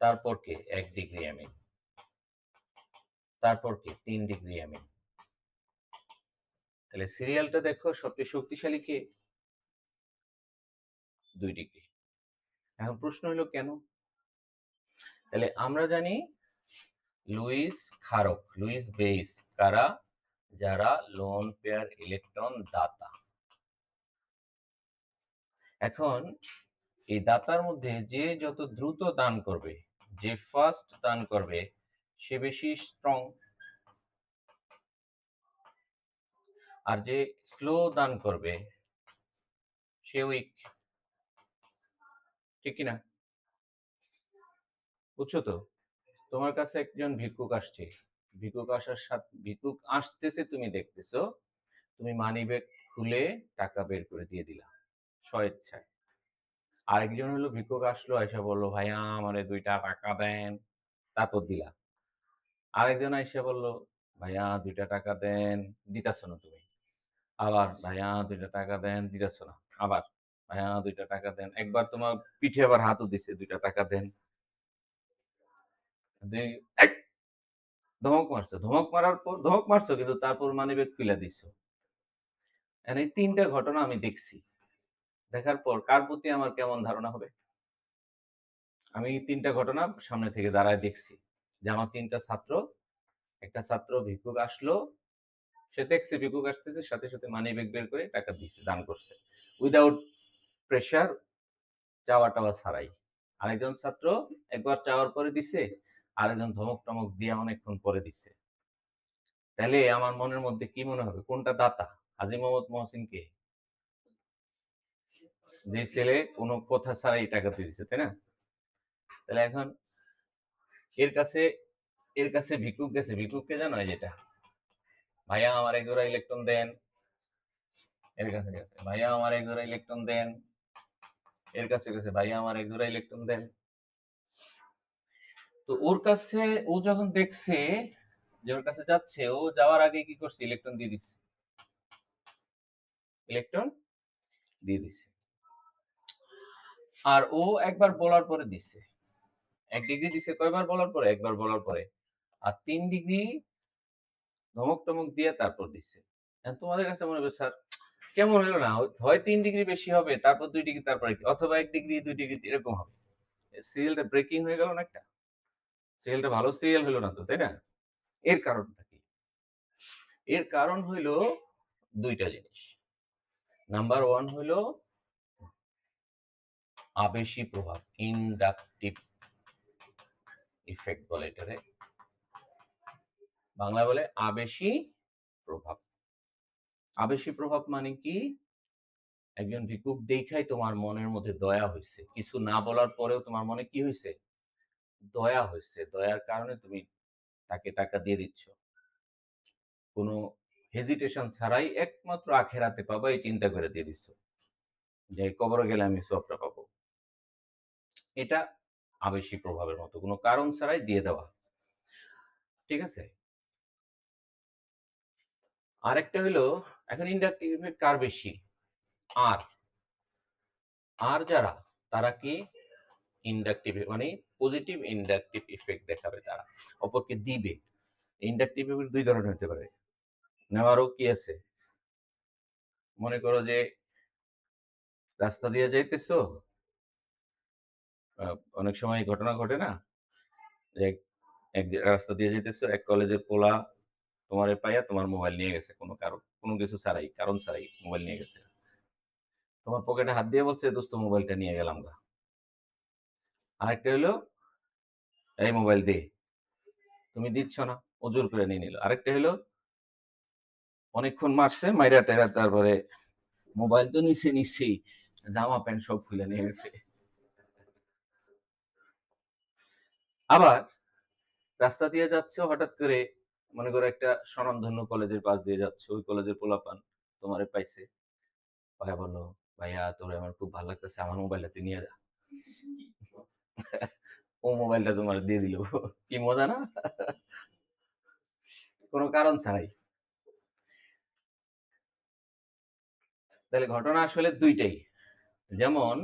তারপর কে? 1 ডিগ্রি অ্যামিন। তারপর কে? 3 ডিগ্রি অ্যামিন। তাহলে সিরিয়ালটা দেখো, সবচেয়ে শক্তিশালী কে? 2 ডিগ্রি। এখন প্রশ্ন হলো কেন? তাহলে আমরা জানি লুইস ক্ষারক, লুইস বেস কারা? যারা লোন পেয়ার ইলেকট্রন দাতা। এখন এই দাতার মধ্যে যে যত দ্রুত দান করবে, যে ফার্স্ট দান করবে, সে বেশি স্ট্রং, আর যে স্লো দান করবে সে উইক। ঠিক কিনা? বুঝছো তো? তোমার কাছে একজন ভিক্ষুক আসছে, ভিক্ষুক আসার সাথে, ভিক্ষুক আসতেছে তুমি দেখতেছো, তুমি মানিব্যাগ খুলে টাকা বের করে দিয়ে দিলা স্বেচ্ছায়। আরেকজন হলো ভিক্ষুক আসলো, এসে বললো ভাইয়া আমারে 2টা টাকা দেন, তারপর দিলা। আরেকজন এসে বললো ভাইয়া 2টা টাকা দেন, দিতাছো না তুমি। আবার ভাইয়া 2টা টাকা দেন, দিতাছো না। আবার ভাইয়া 2টা টাকা দেন। একবার তোমার পিঠে আবার হাতও দিছে, 2টা টাকা দেন। এই, ধমক মারছো, ধমক মারার পর ধমক মারছো, কিন্তু তারপর মানিব্যাগ খুলে দিছো। এই 3টা ঘটনা আমি দেখছি। দেখার পর কার প্রতি আমার কেমন ধারণা হবে? আমি 3টা ঘটনা সামনে থেকে দাঁড়ায় দেখছি, যে আমার 3টা ছাত্র, একটা ছাত্র ভিক্ষুক আসলো, সে দেখছে ভিক্ষুক আসতেছে, সাথে সাথে মানিব্যাগ বের করে টাকা দিচ্ছে, দান করছে, উইদাউট প্রেশার, চাওয়া টাওয়া ছাড়াই। আরেকজন ছাত্র একবার চাওয়ার পরে দিছে, আরেকজন ধমক টমক দিয়ে অনেকক্ষণ পরে দিচ্ছে। তাহলে আমার মনের মধ্যে কি মনে হবে, কোনটা দাতা? হাজী মোহাম্মদ মহসিন কে? যে ছেলে কোনো কথা ছাড়াই টাকা দিয়ে দিচ্ছে, তাই না? তাহলে এখন এর কাছে, এর কাছে ভিক্ষুক গেছে, ভিক্ষুককে জানো, যেটা ভাইয়া আমার 1 জোড়া ইলেকট্রন দেন, এর কাছে গেছে ভাইয়া আমার 1 জোড়া ইলেকট্রন দেন, এর কাছে গেছে ভাইয়া আমার 1 জোড়া ইলেকট্রন দেন। তো ওর কাছে, ও যখন দেখছে যে ওর কাছে যাচ্ছে, ও যাওয়ার আগে কি করছে? ইলেকট্রন দিয়ে দিচ্ছে, ইলেকট্রন দিয়ে দিচ্ছে। আর ও একবার বলার পরে দিচ্ছে, 1 ডিগ্রি দিছে কয়বার বলার পরে? একবার বলার পরে। আর 3 ডিগ্রি ধমক টমক দিয়ে তারপর দিচ্ছে। এখন তোমাদের কাছে মনে হবে স্যার কেমন হলো না, হয় 3 ডিগ্রি বেশি হবে, তারপর 2 ডিগ্রি, তারপর অথবা 1 ডিগ্রি 2 ডিগ্রি এরকম হবে। সিরিয়ালটা ব্রেকিং হয়ে গেল না একটা? সিরিয়ালটা ভালো সিরিয়াল হলো না তো, তাই না? এর কারণটা কি? এর কারণ হইল 2টা জিনিস। নাম্বার 1 হলো আবেশী প্রভাব, ইন্ডাকটিভ ইফেক্ট বলে এটারে, বাংলা বলে আবেশী প্রভাব। আবেশী প্রভাব মানে কি? একজন ভিক্ষুক দেখাই তোমার মনের মধ্যে দয়া হয়েছে, কিছু না বলার পরেও তোমার মনে কি হয়েছে? দয়া হয়েছে। দয়ার কারণে তুমি তাকে টাকা দিয়ে দিচ্ছ, কোনো হেজিটেশন ছাড়াই, একমাত্র আখেরাতে পাবা এই চিন্তা করে দিয়ে দিচ্ছ যে কবরে গেলে আমি সবটা পাবো। এটা আবেশী প্রভাবের মতো, কোনো কারণ ছাড়াই দিয়ে দেওয়া। ঠিক আছে? আরেকটা হলো, এখন ইন্ডাকটিভ ইফেক্ট কার বেশি? আর আর যারা, তারা কি ইন্ডাকটিভ মানে পজিটিভ ইন্ডাকটিভ ইফেক্ট দেখাবে, তারা অপরকে দিবে। ইন্ডাকটিভ ইফেক্ট দুই ধরনের হতে পারে, নেওয়ারও কি আছে। মনে করো যে রাস্তা দিয়ে যাইতেছো, অনেক সময় ঘটনা ঘটে না যে এক রাস্তা দিয়ে যেতেছো, এক কলেজের পোলা তোমারে পাইয়া তোমার মোবাইল নিয়ে গেছে, কোনো কারণ, কোনো কিছু ছাড়াই, কারণ ছাড়াই মোবাইল নিয়ে গেছে। তোমার পকেটে হাত দিয়ে বলছে, দোস্ত মোবাইলটা নিয়ে গেলাম গা। আরেকটা হলো, এই মোবাইল দে, তুমি দিচ্ছ না, ও জোর করে নিয়ে নিল। আরেকটা হলো, অনেকক্ষণ মারছে, মাইরা টাইরা তারপরে মোবাইল তো নিচেই, জামা প্যান্ট সব খুলে নিয়ে গেছে। আবার রাস্তা দিয়ে যাচ্ছ, হঠাৎ করে মনে করো একটা স্বনামধন্য কলেজের পাশ দিয়ে যাচ্ছ, ওই কলেজের পোলাপান তোমারে পাইছে, ভাইয়া বললো, ভাইয়া তোর আমার খুব ভালো লাগতেছে, আমার মোবাইলটা তুই নিয়ে যা। ও মোবাইলটা তোমার দিয়ে দিল। কি মজা না? কোনো কারণ ছাড়াই। তাহলে ঘটনা আসলে দুইটাই। যেমন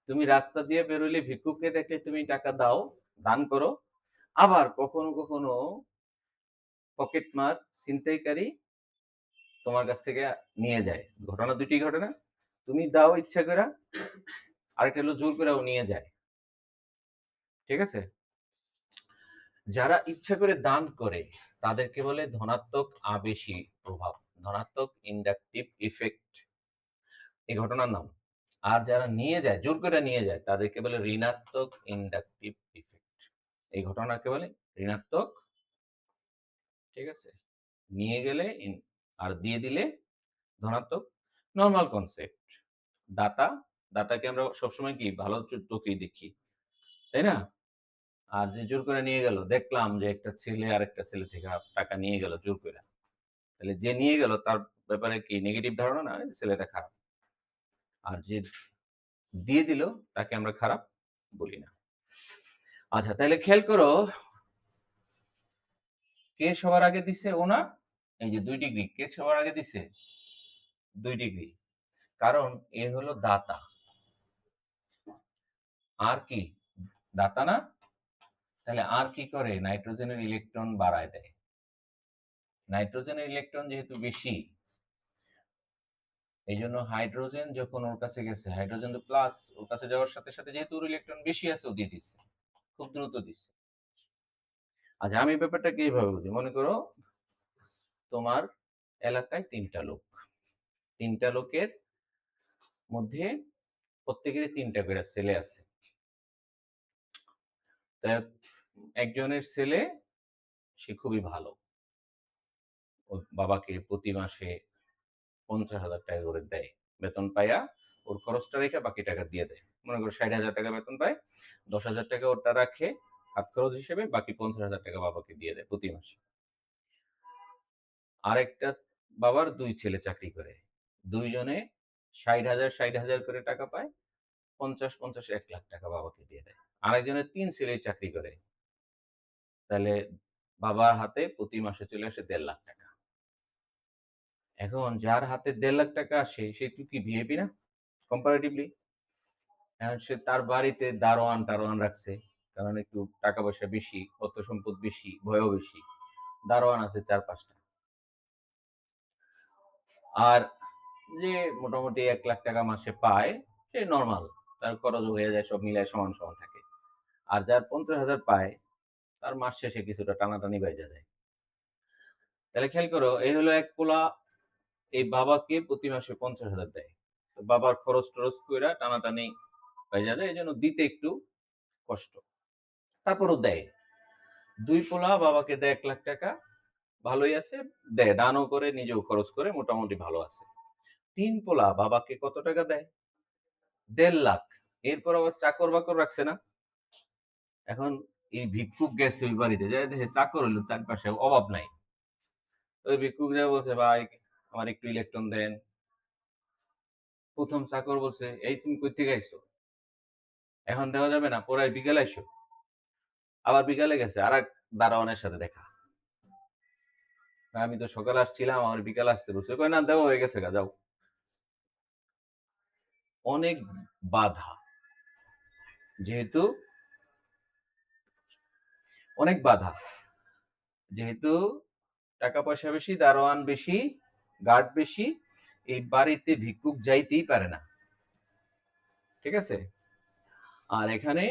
তুমি রাস্তা দিয়ে বেরোলে, ভিক্ষুককে দেখলে তুমি টাকা দাও, দান করো। আবার কখনো কখনো পকেটমার, ছিনতাইকারী তোমার কাছ থেকে নিয়ে যায়। ঘটনা দুটি ঘটে না? তুমি দাও ইচ্ছা করে, আরেকটা হলো জোর করে ও নিয়ে যায়। ঠিক আছে? যারা ইচ্ছা করে দান করে তাদেরকে বলে ধনাত্মক আবেশী প্রভাব, ধনাত্মক ইন্ডাকটিভ ইফেক্ট, এই ঘটনার নাম। আর যারা নিয়ে যায়, জোর করে নিয়ে যায়, তাদেরকে বলে ঋণাত্মক ইন্ডাকটিভ ইফেক্ট। এই ঘটনাকে বলে ঋণাত্মক। ঠিক আছে? নিয়ে গেলে আর দিয়ে দিলে ধনাত্মক। Normal concept. দাতা, দাতাকে আমরা সবসময় কি ভালো চোখেই দেখি, তাই না? আর যে জোর করে নিয়ে গেল, দেখলাম যে একটা ছেলে আর একটা ছেলে থেকে টাকা নিয়ে গেল জোর করে, তাহলে যে নিয়ে গেল তার ব্যাপারে কি নেগেটিভ ধারণা? না, ছেলেটা খারাপ। আর যে দিয়ে দিল তাকে আমরা খারাপ বলি না। আচ্ছা, তাহলে খেয়াল করো, কে সবার আগে দিছে? ও না, এই যে 2 ডিগ্রি, কে সবার আগে দিছে? 2 ডিগ্রি। কারণ এ হলো দাতা। আর কি দাতা না? তাহলে আর কি করে? নাইট্রোজেনের ইলেকট্রন বাড়ায় দেয়। নাইট্রোজেনের ইলেকট্রন যেহেতু বেশি, এই জন্য হাইড্রোজেন যখন ওর কাছে গেছে, হাইড্রোজেন তো প্লাস, ওর কাছে যাওয়ার সাথে সাথে যেহেতু ওর ইলেকট্রন বেশি আছে, ও দিয়ে দিচ্ছে, খুব দ্রুত দিচ্ছে। আচ্ছা, আমি ব্যাপারটাকে এইভাবে বুঝি। মনে করো তোমার এলাকায় 3টা লোক, 3টা লোকের মধ্যে প্রত্যেকেরই 3টা করে ছেলে আছে। তা একজনের ছেলে, সে খুবই ভালো, ওর বাবাকে প্রতি মাসে 50,000 টাকা করে দেয়, বেতন পাইয়া ওর খরচটা রেখে বাকি টাকা দিয়ে দেয়। মনে করো 60,000 টাকা বেতন পায়, 10,000 টাকা ওটা রাখে হাত খরচ হিসেবে, বাকি 50,000 টাকা বাবাকে দিয়ে দেয় প্রতি মাসে। আরেকটা বাবার 2 ছেলে চাকরি করে, দুইজনে 60,000 করে টাকা পায়, 50-50 1,00,000 টাকা বাবাকে দিয়ে দেয়। আরেকজনের 3 ছেলে চাকরি করে, তাহলে বাবার হাতে প্রতি মাসে চলে আসে 1,50,000 টাকা। এখন যার হাতে 1,50,000 টাকা আসে, সে একটু কি ভিআইপি না কম্পারেটিভলি? এখন সে তার বাড়িতে দারোয়ান টারোয়ান রাখছে, কারণ একটু টাকা পয়সা বেশি, অর্থ সম্পদ বেশি, ভয়ও বেশি। দারোয়ান আছে 4-5টা। আর যে মোটামুটি 1,00,000 টাকা মাসে পায়, সে নর্মাল, তার খরচ হয়ে যায়, সব মিলায় সমান সমান থাকে। আর যার 50,000 পায়, তার মাস শেষে কিছুটা টানাটানি বাইজা যায়। তাহলে খেয়াল করো, এই হলো এক পোলা এই বাবাকে প্রতি মাসে 50,000 দেয়। তো বাবার খরচ টরচ কইরা টানাটানি বাইজা যায়, এই জন্য দিতে একটু কষ্ট। তারপরও দেয়। 2 পোলা বাবাকে দেয় 1 লাখ টাকা, ভালোই আছে, দেয়, দানও করে, নিজেও খরচ করে, মোটামুটি ভালো আছে। 3 পোলা বাবাকে কত টাকা দেয়? 1.5 লাখ। এরপর আবার চাকর বাকর রাখছে না? এখন এই ভিক্ষুক গেছে ওই বাড়িতে, যাই দেখে চাকর হইলো, তার পাশে অভাব নাই। ওই ভিক্ষুক যা বলছে, ভাই আমার একটু ইলেকট্রন দেন। প্রথম চাকর বলছে, এই তুমি কই থেকে আইছো? এখন দেওয়া যাবে না, পরে বিকালে আইসো। আবার বিকালে গেছে, আর এক দারোয়ানের সাথে দেখা। আমি তো সকালে আসছিলাম, আমার বিকালে আসতে বলছে, কই না দেওয়া হয়ে গেছে গা, যাও। অনেক বাধা, যেহেতু অনেক বাধা, যেহেতু টাকা পয়সা বেশি, দারোয়ান বেশি, গার্ড বেশি, এই বাড়িতে ভিক্ষুক যাইতেই পারে না। ঠিক আছে? আর এখানে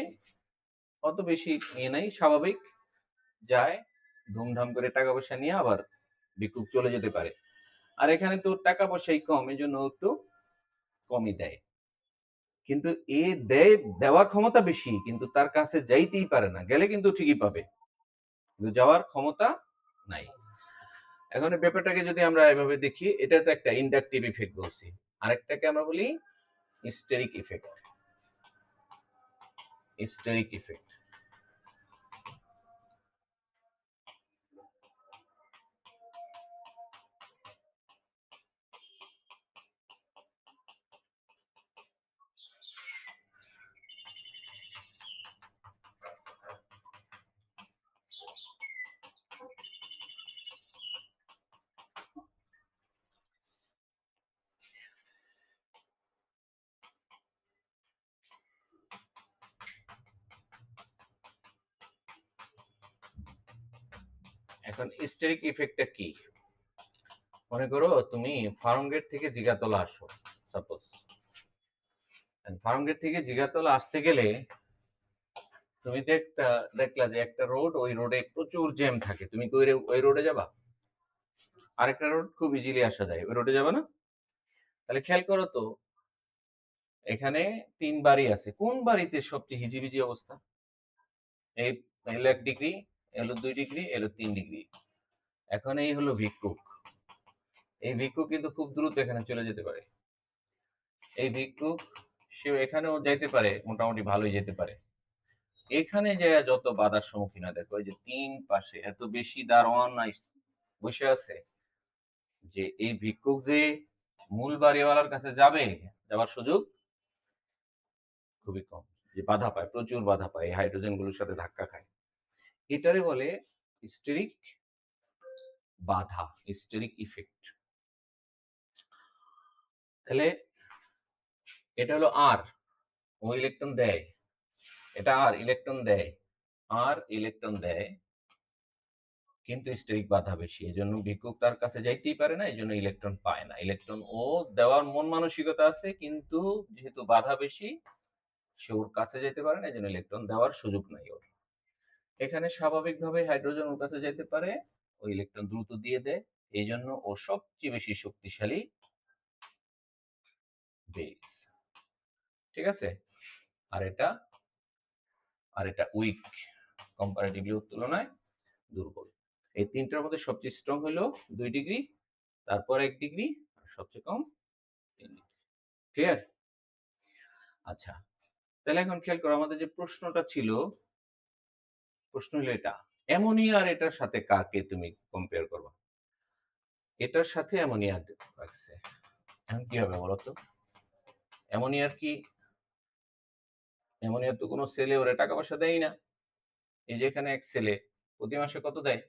অত বেশি ইয়ে নাই, স্বাভাবিক যায়, ধুমধাম করে টাকা পয়সা নিয়ে আবার ভিক্ষুক চলে যেতে পারে। আর এখানে তো টাকা পয়সাই কম, এই জন্য একটু কমই দেয়। কিন্তু এ দেয়, দেওয়ার ক্ষমতা বেশি, কিন্তু তার কাছে যাইতেই পারে না, গেলে কিন্তু ঠিকই পাবে, কিন্তু যাওয়ার ক্ষমতা নাই। এখন এই ব্যাপারটাকে যদি আমরা এভাবে দেখি, এটা তো একটা ইন্ডাকটিভ ইফেক্ট বলছি, আরেকটাকে আমরা বলি হিস্টেরিক ইফেক্ট। হিস্টেরিক ইফেক্ট, এখন হিস্টেরিক ইফেক্টটা কি? মনে করো তুমি ফার্ম গেট থেকে জিগাতলা আসো, সাপোজ। ফার্ম গেট থেকে জিগাতলা আসতে গেলে তুমি দেখলা যে একটা রোড, ওই রোডে প্রচুর জ্যাম থাকে, তুমি কি ওই রোডে যাবা? আরেকটা রোড খুব ইজিলি আসা যায়, ওই রোডে যাবা না? তাহলে খেয়াল করো তো, এখানে 3 বাড়ি আছে, কোন বাড়িতে সবচেয়ে হিজিবিজি অবস্থা? এই এলো 1 ডিগ্রি, এলো 2 ডিগ্রি, এলো 3 ডিগ্রি। এখন এই হলো ভিক্ষুক, এই ভিক্ষুক কিন্তু খুব দ্রুত এখানে চলে যেতে পারে। এই ভিক্ষুক সে এখানেও যাইতে পারে, মোটামুটি ভালোই যেতে পারে। এখানে যে যত বাধার সম্মুখীন হয়, দেখো এই যে 3 পাশে এত বেশি দারোয়ান বসে আছে, যে এই ভিক্ষুক যে মূল বাড়িওয়ালার কাছে যাবে, যাওয়ার সুযোগ খুবই কম, যে বাধা পায়, প্রচুর বাধা পায়, এই হাইড্রোজেন গুলোর সাথে ধাক্কা খায়। এটারে বলে হিস্টেরিক বাধা, হিস্টেরিক ইফেক্ট। তাহলে এটা হলো আর, ও ইলেকট্রন দেয়, এটা আর ইলেকট্রন দেয়, আর ইলেকট্রন দেয়, কিন্তু হিস্টেরিক বাধা বেশি, এই জন্য ভিক্ষুক তার কাছে যাইতেই পারে না, এই জন্য ইলেকট্রন পায় না। ইলেকট্রন ও দেওয়ার মন মানসিকতা আছে, কিন্তু যেহেতু বাধা বেশি, সে ওর কাছে যেতে পারে না, এই জন্য ইলেকট্রন দেওয়ার সুযোগ নাই ওর। এখানে স্বাভাবিকভাবে হাইড্রোজেন ওর কাছে যেতে পারে, ও ইলেকট্রন দ্রুত দিয়ে দেয়, এই জন্য ও সবচেয়ে বেশি শক্তিশালী বেস। ঠিক আছে? আর এটা উইক, কম্পারেটিভলি ওর তুলনায় দুর্বল। এই তিনটার মধ্যে সবচেয়ে স্ট্রং হলো 2 ডিগ্রি, তারপর 1 ডিগ্রি, আর সবচেয়ে কম 3 ডিগ্রি। ক্লিয়ার? আচ্ছা, তাহলে এখন খেয়াল করো, আমাদের যে প্রশ্নটা ছিল, প্রশ্ন হলো এটা, অ্যামোনিয়া আর এটার সাথে কাকে তুমি কম্পেয়ার করবা? এটার সাথে অ্যামোনিয়া রাখছে, এখন কি হবে বলো তো? অ্যামোনিয়ার কি, অ্যামোনিয়ার তো কোনো সেলে ওরা টাকা পয়সা দেয় না। এই যে এখানে এক ছেলে প্রতি মাসে কত দেয়?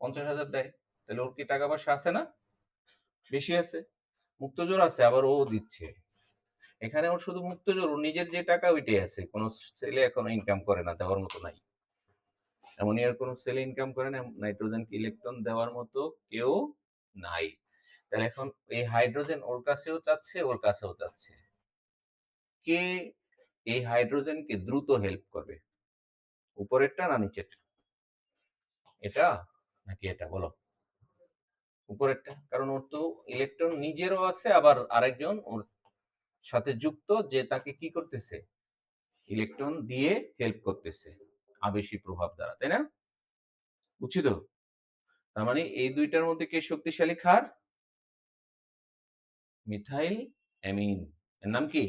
50,000 দেয়। তাহলে ওর কি টাকা পয়সা আছে না? বেশি আছে, মুক্তজোর আছে, আবার ও দিচ্ছে। এখানে ওর শুধু মুক্তজোর, ওর নিজের যে টাকা ওইটাই আছে, কোনো ছেলে এখনো ইনকাম করে না, দেওয়ার মতো নাই। অ্যামোনিয়ার কোনো ছেলে ইনকাম করে না, নাইট্রোজেনকে ইলেকট্রন দেওয়ার মতো কেউ নাই। তাহলে এখন এই হাইড্রোজেন ওর কাছেও চাচ্ছে, ওর কাছেও চাচ্ছে, কে এই হাইড্রোজেনকে দ্রুত হেল্প করবে? উপরেরটা না নিচেরটা? এটা নাকি এটা, বলো? উপরেরটা, কারণ ওর তো ইলেকট্রন নিজেরও আছে, আবার আরেকজন ওর সাথে যুক্ত যে তাকে কি করতেছে, ইলেকট্রন দিয়ে হেল্প করতেছে আবেশী প্রভাব দ্বারা, তাই না? বুঝছি তো? তার মানে এই দুইটার মধ্যে কে শক্তিশালী ক্ষার? Methyl amine. এর নাম কি?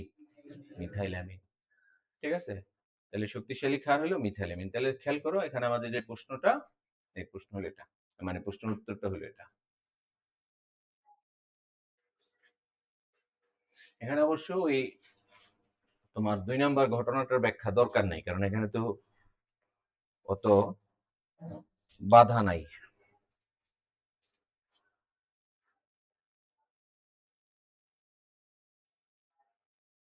Methyl amine. ঠিক আছে? তাহলে শক্তিশালী ক্ষার হলো মিথাইল অ্যামিন। তাহলে খেয়াল করো এখানে আমাদের যে প্রশ্নটা, এই প্রশ্ন হলো এটা, মানে প্রশ্নের উত্তরটা হলো এটা। এখানে অবশ্য এই তোমার 2 নাম্বার ঘটনাটার ব্যাখ্যা দরকার নাই, কারণ এখানে তো অত বাধা নাই।